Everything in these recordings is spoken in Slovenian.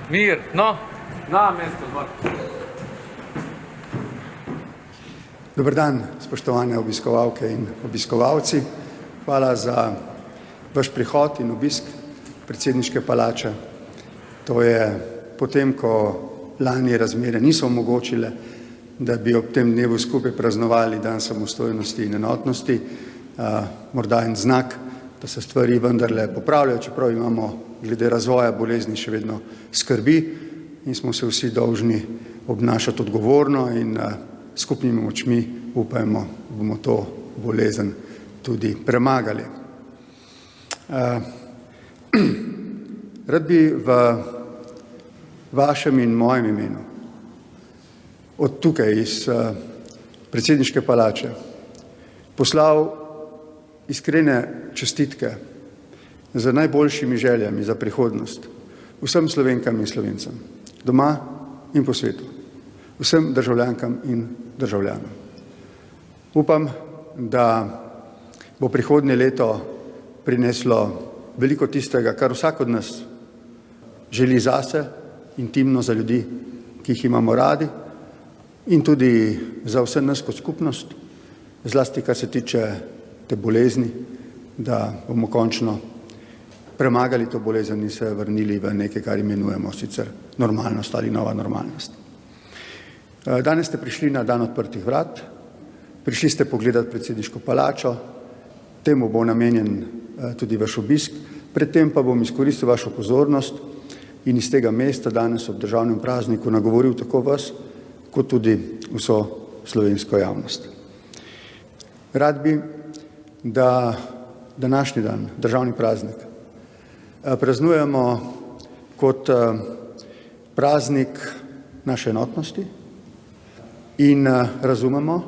Mir, no, na mesto, zbor. Dober dan, spoštovane obiskovalke in obiskovalci. Hvala za vaš prihod in obisk predsedniške palače. To je potem, ko lani razmere niso omogočile, da bi ob tem dnevu skupaj praznovali dan samostojnosti in enotnosti, morda en znak, da se stvari vendarle popravljajo, čeprav imamo glede razvoja bolezni še vedno skrbi in smo se vsi dolžni obnašati odgovorno in skupnimi močmi upajmo, bomo to bolezen tudi premagali. Rad bi v vašem in mojem imenu od tukaj iz predsedniške palače poslal iskrene čestitke z najboljšimi željami za prihodnost vsem Slovenkam in Slovencem, doma in po svetu, vsem državljankam in državljanom. Upam, da bo prihodnje leto prineslo veliko tistega, kar vsak od nas želi zase, intimno za ljudi, ki jih imamo radi, in tudi za vse nas kot skupnost, zlasti kar se tiče te bolezni, da bomo končno premagali to bolezen in se vrnili v nekaj, kar imenujemo sicer normalnost ali nova normalnost. Danes ste prišli na dan odprtih vrat, prišli ste pogledati predsedniško palačo, temu bo namenjen tudi vaš obisk, predtem pa bom izkoristil vašo pozornost in iz tega mesta danes ob državnem prazniku nagovoril tako vas, kot tudi vso slovensko javnost. Rad bi, da današnji dan, državni praznik, praznujemo kot praznik naše enotnosti in razumemo,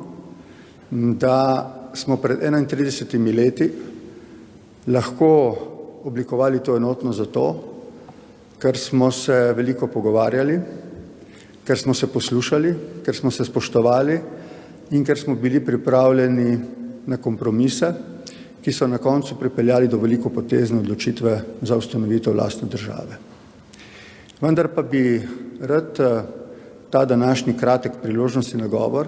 da smo pred 31 leti lahko oblikovali to enotnost zato, ker smo se veliko pogovarjali, ker smo se poslušali, ker smo se spoštovali in ker smo bili pripravljeni na kompromise, ki so na koncu pripeljali do veliko potezne odločitve za ustanovitev lastne države. Vendar pa bi rad ta današnji kratek priložnostni nagovor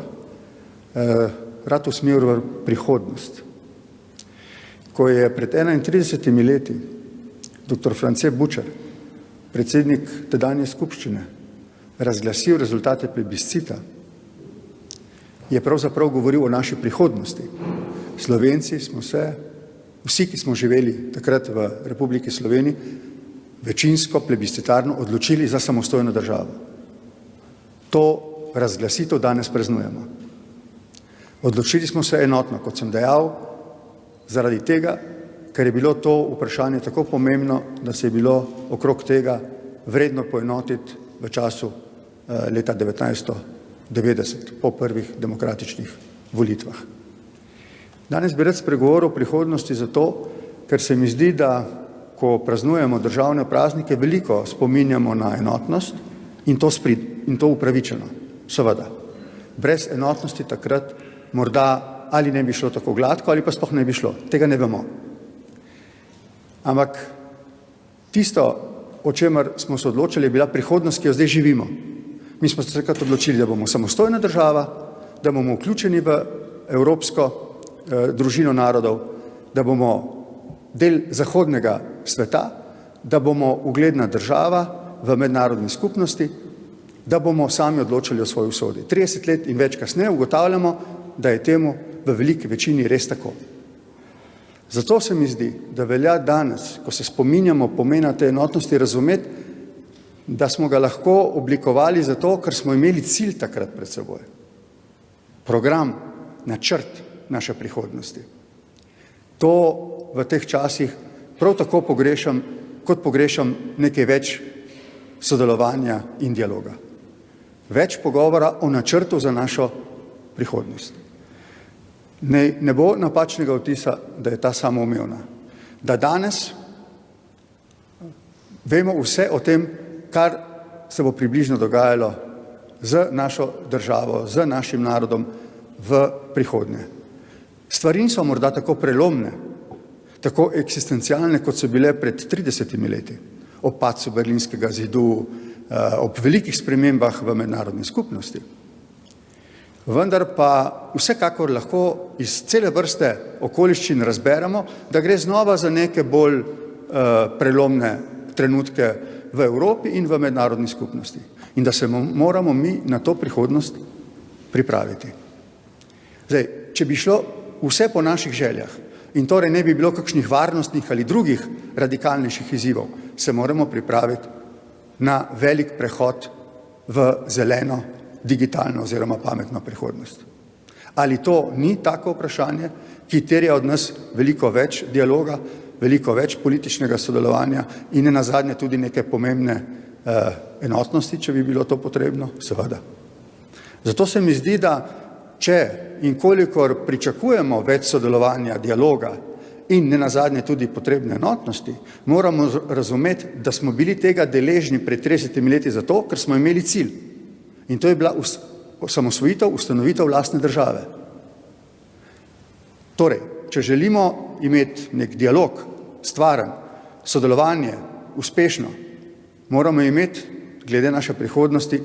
rad usmeril v prihodnost. Ko je pred 31 leti dr. France Bučar, predsednik tedanje skupščine, razglasil rezultate plebiscita, je pravzaprav govoril o naši prihodnosti. Slovenci smo se, vsi, ki smo živeli takrat v Republiki Sloveniji, večinsko plebiscitarno odločili za samostojno državo. To razglasitev danes praznujemo. Odločili smo se enotno, kot sem dejal, zaradi tega, ker je bilo to vprašanje tako pomembno, da se je bilo okrog tega vredno poenotiti v času leta 1990, po prvih demokratičnih volitvah. Danes bi rad spregovoril o prihodnosti zato, ker se mi zdi, da ko praznujemo državne praznike, veliko spominjamo na enotnost in to upravičeno, seveda. Brez enotnosti takrat morda ali ne bi šlo tako gladko, ali pa sploh ne bi šlo. Tega ne vemo. Ampak tisto, o čemer smo se odločili, je bila prihodnost, ki jo zdaj živimo. Mi smo se takrat odločili, da bomo samostojna država, da bomo vključeni v evropsko družino narodov, da bomo del zahodnega sveta, da bomo ugledna država v mednarodni skupnosti, da bomo sami odločili o svoji usodi. 30 let in več kasneje ugotavljamo, da je temu v veliki večini res tako. Zato se mi zdi, da velja danes, ko se spominjamo pomena te enotnosti, razumeti, da smo ga lahko oblikovali zato, ker smo imeli cilj takrat pred seboj. Program, načrt naše prihodnosti. To v teh časih prav tako pogrešam, kot pogrešam nekaj več sodelovanja in dialoga. Več pogovora o načrtu za našo prihodnost. Ne bo napačnega vtisa, da je ta samoumevna. Da danes vemo vse o tem, kar se bo približno dogajalo z našo državo, z našim narodom v prihodnje. Stvari niso morda tako prelomne, tako eksistencialne, kot so bile pred 30 leti. Ob padcu Berlinskega zidu, ob velikih spremembah v mednarodni skupnosti. Vendar pa vsekakor lahko iz cele vrste okoliščin razberemo, da gre znova za neke bolj prelomne trenutke v Evropi in v mednarodni skupnosti in da se moramo mi na to prihodnost pripraviti. Zdaj, če bi šlo vse po naših željah in torej ne bi bilo kakšnih varnostnih ali drugih radikalnejših izzivov, se moramo pripraviti na velik prehod v zeleno, digitalno oziroma pametno prihodnost. Ali to ni tako vprašanje, ki terja od nas veliko več dialoga, veliko več političnega sodelovanja in nenazadnje tudi neke pomembne enotnosti, če bi bilo to potrebno? Seveda. Zato se mi zdi, da če in kolikor pričakujemo več sodelovanja, dialoga in nenazadnje tudi potrebne enotnosti, moramo razumeti, da smo bili tega deležni pred 30 leti zato, ker smo imeli cilj. In to je bila osamosvojitev, ustanovitev lastne države. Torej, če želimo imeti nek dialog, stvaren, sodelovanje, uspešno, moramo imeti, glede naše prihodnosti,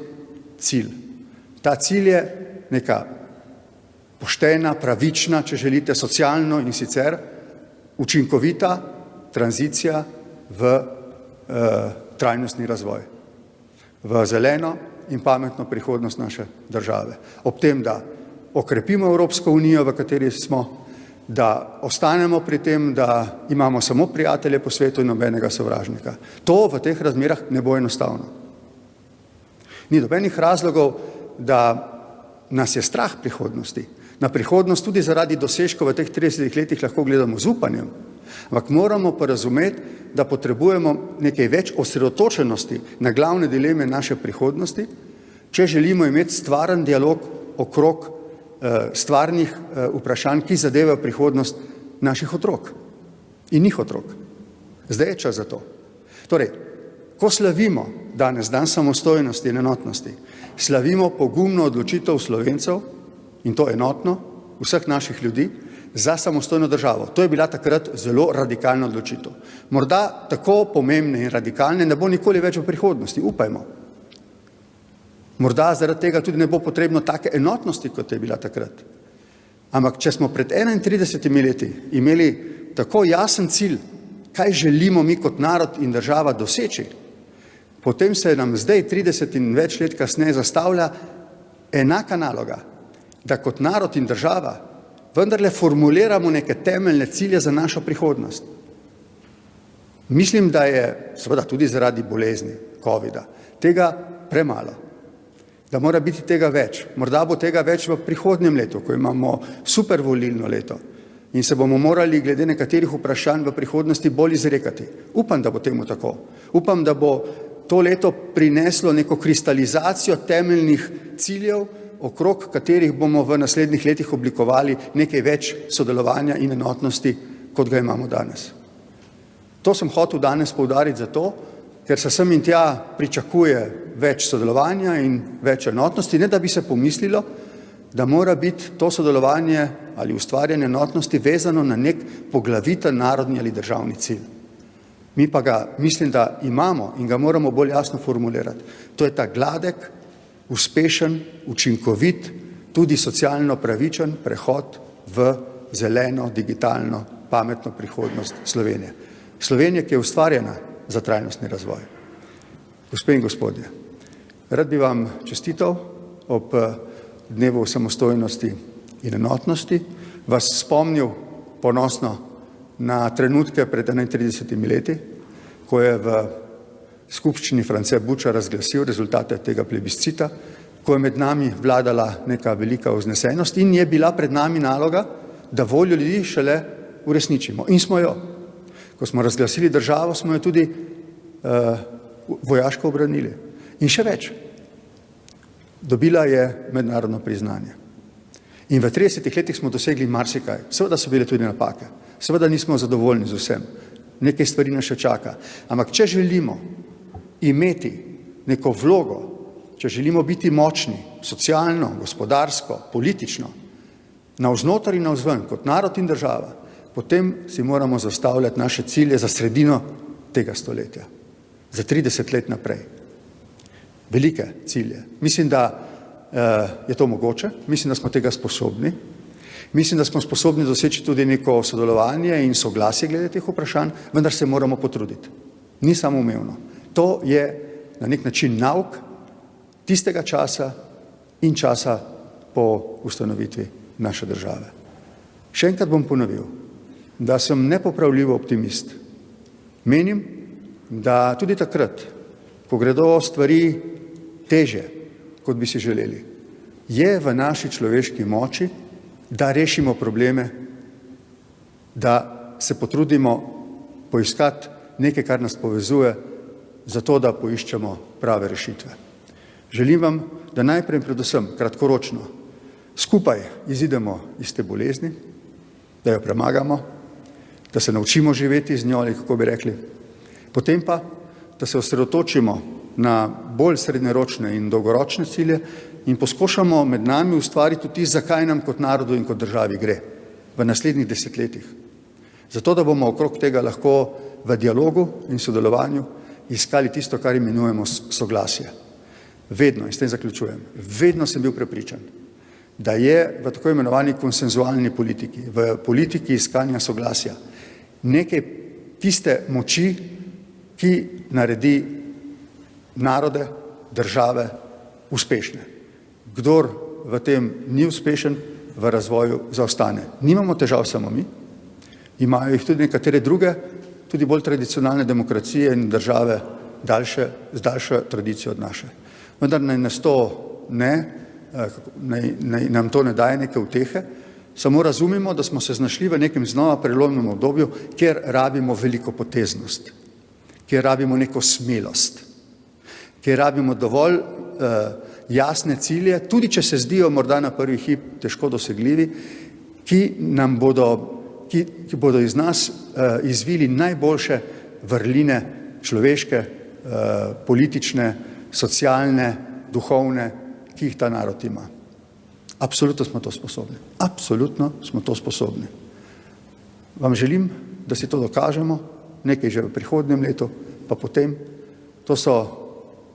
cilj. Ta cilj je neka poštena, pravična, če želite, socialno in sicer učinkovita tranzicija v trajnostni razvoj, v zeleno in pametno prihodnost naše države. Ob tem, da okrepimo Evropsko unijo, v kateri smo, da ostanemo pri tem, da imamo samo prijatelje po svetu in nobenega sovražnika. To v teh razmerah ne bo enostavno. Ni nobenih razlogov, da nas je strah prihodnosti. Na prihodnost tudi zaradi dosežkov v teh 30 letih lahko gledamo z upanjem, ampak moramo pa razumeti, da potrebujemo nekaj več osredotočenosti na glavne dileme naše prihodnosti, če želimo imeti stvaren dialog okrog stvarnih vprašanj, ki zadevajo prihodnost naših otrok in njih otrok. Zdaj je čas za to. Torej, ko slavimo danes dan samostojnosti in enotnosti, slavimo pogumno odločitev Slovencev, in to enotno, vseh naših ljudi, za samostojno državo. To je bila takrat zelo radikalna odločitev. Morda tako pomembne in radikalne ne bo nikoli več v prihodnosti, upajmo. Morda zaradi tega tudi ne bo potrebno take enotnosti, kot je bila takrat. Ampak če smo pred 31 leti imeli tako jasen cilj, kaj želimo mi kot narod in država doseči, potem se nam zdaj 30 in več let kasneje zastavlja enaka naloga, da kot narod in država vendarle formuliramo neke temeljne cilje za našo prihodnost. Mislim, da je, seveda tudi zaradi bolezni, covida, tega premalo. Da mora biti tega več. Morda bo tega več v prihodnjem letu, ko imamo super volilno leto in se bomo morali glede nekaterih vprašanj v prihodnosti bolj izrekati. Upam, da bo temu tako. Upam, da bo to leto prineslo neko kristalizacijo temeljnih ciljev, okrog katerih bomo v naslednjih letih oblikovali nekaj več sodelovanja in enotnosti, kot ga imamo danes. To sem hotel danes poudariti zato, ker se sem in tja pričakuje več sodelovanja in več enotnosti, ne da bi se pomislilo, da mora biti to sodelovanje ali ustvarjanje enotnosti vezano na nek poglaviten narodni ali državni cilj. Mi pa ga mislim, da imamo in ga moramo bolj jasno formulirati. To je ta gladek, uspešen, učinkovit, tudi socialno pravičen prehod v zeleno, digitalno, pametno prihodnost Slovenije. Slovenije, ki je ustvarjena za trajnostni razvoj. Gospe in gospodje, rad bi vam čestital ob dnevu samostojnosti in enotnosti, vas spomnil ponosno na trenutke pred 31 leti, ko je v skupščini France Buča razglasil rezultate tega plebiscita, ko je med nami vladala neka velika vznesenost in je bila pred nami naloga, da voljo ljudi šele uresničimo. In smo jo. Ko smo razglasili državo, smo jo tudi vojaško obranili. In še več. Dobila je mednarodno priznanje. In v 30 letih smo dosegli marsikaj. Seveda so bile tudi napake. Seveda nismo zadovoljni z vsem. Nekaj stvari nas še čaka. Ampak če želimo imeti neko vlogo, če želimo biti močni, socialno, gospodarsko, politično, navznoter in navzven, kot narod in država, potem si moramo zastavljati naše cilje za sredino tega stoletja, za 30 let naprej. velike cilje. Mislim, da je to mogoče, mislim, da smo tega sposobni. Mislim, da smo sposobni doseči tudi neko sodelovanje in soglasje glede teh vprašanj, vendar se moramo potruditi. Ni samoumevno. To je na nek način nauk tistega časa in časa po ustanovitvi naše države. Še enkrat bom ponovil, da sem nepopravljivo optimist. Menim, da tudi takrat, ko gredo stvari teže, kot bi si želeli, je v naši človeški moči, da rešimo probleme, da se potrudimo poiskati nekaj, kar nas povezuje, zato da poiščemo prave rešitve. Želim vam, da najprej in predvsem kratkoročno skupaj izidemo iz te bolezni, da jo premagamo, da se naučimo živeti z njo, ali kako bi rekli, potem pa, da se osredotočimo na bolj srednjeročne in dolgoročne cilje in poskušamo med nami ustvariti tudi, zakaj nam kot narodu in kot državi gre v naslednjih desetletjih. Zato, da bomo okrog tega lahko v dialogu in sodelovanju iskali tisto, kar imenujemo soglasje. Vedno, in s tem zaključujem, vedno sem bil prepričan, da je v tako imenovani konsenzualni politiki, v politiki iskanja soglasja, nekaj tiste moči, ki naredi narode, države uspešne. Kdor v tem ni uspešen, v razvoju zaostane. Nimamo težav samo mi, imajo jih tudi nekatere druge, tudi bolj tradicionalne demokracije in države z daljšo tradicijo od naše. Vendar naj nam to ne daje neke utehe, samo razumemo, da smo se znašli v nekem znova prelomnem obdobju, kjer rabimo veliko poteznost, kjer rabimo neko smelost, kjer rabimo dovolj jasne cilje, tudi če se zdijo morda na prvi hip težko dosegljivi, ki bodo iz nas izvili najboljše vrline človeške, politične, socialne, duhovne, ki jih ta narod ima. Absolutno smo to sposobni. Absolutno smo to sposobni. Vam želim, da si to dokažemo, nekaj že v prihodnjem letu, pa potem. To so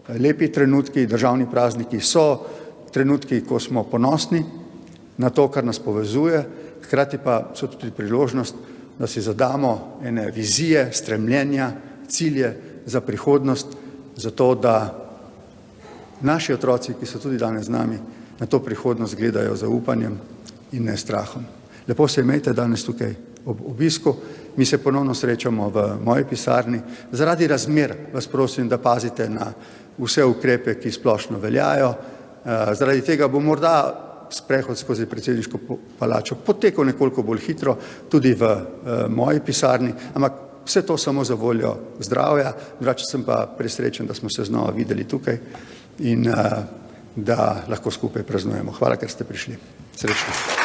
lepi trenutki, državni prazniki so trenutki, ko smo ponosni na to, kar nas povezuje, hkrati pa so tudi priložnost, da si zadamo ene vizije, stremljenja, cilje za prihodnost, zato da naši otroci, ki so tudi danes z nami, na to prihodnost gledajo z zaupanjem in ne strahom. Lepo se imejte danes tukaj ob obisku. Mi se ponovno srečamo v moji pisarni. Zaradi razmer vas prosim, da pazite na vse ukrepe, ki splošno veljajo. Zaradi tega bo morda sprehod skozi predsedniško palačo potekal nekoliko bolj hitro, tudi v moji pisarni, ampak vse to samo za voljo zdravja. Drugače sem pa presrečen, da smo se znova videli tukaj in da lahko skupaj praznujemo. Hvala, ker ste prišli. Srečno.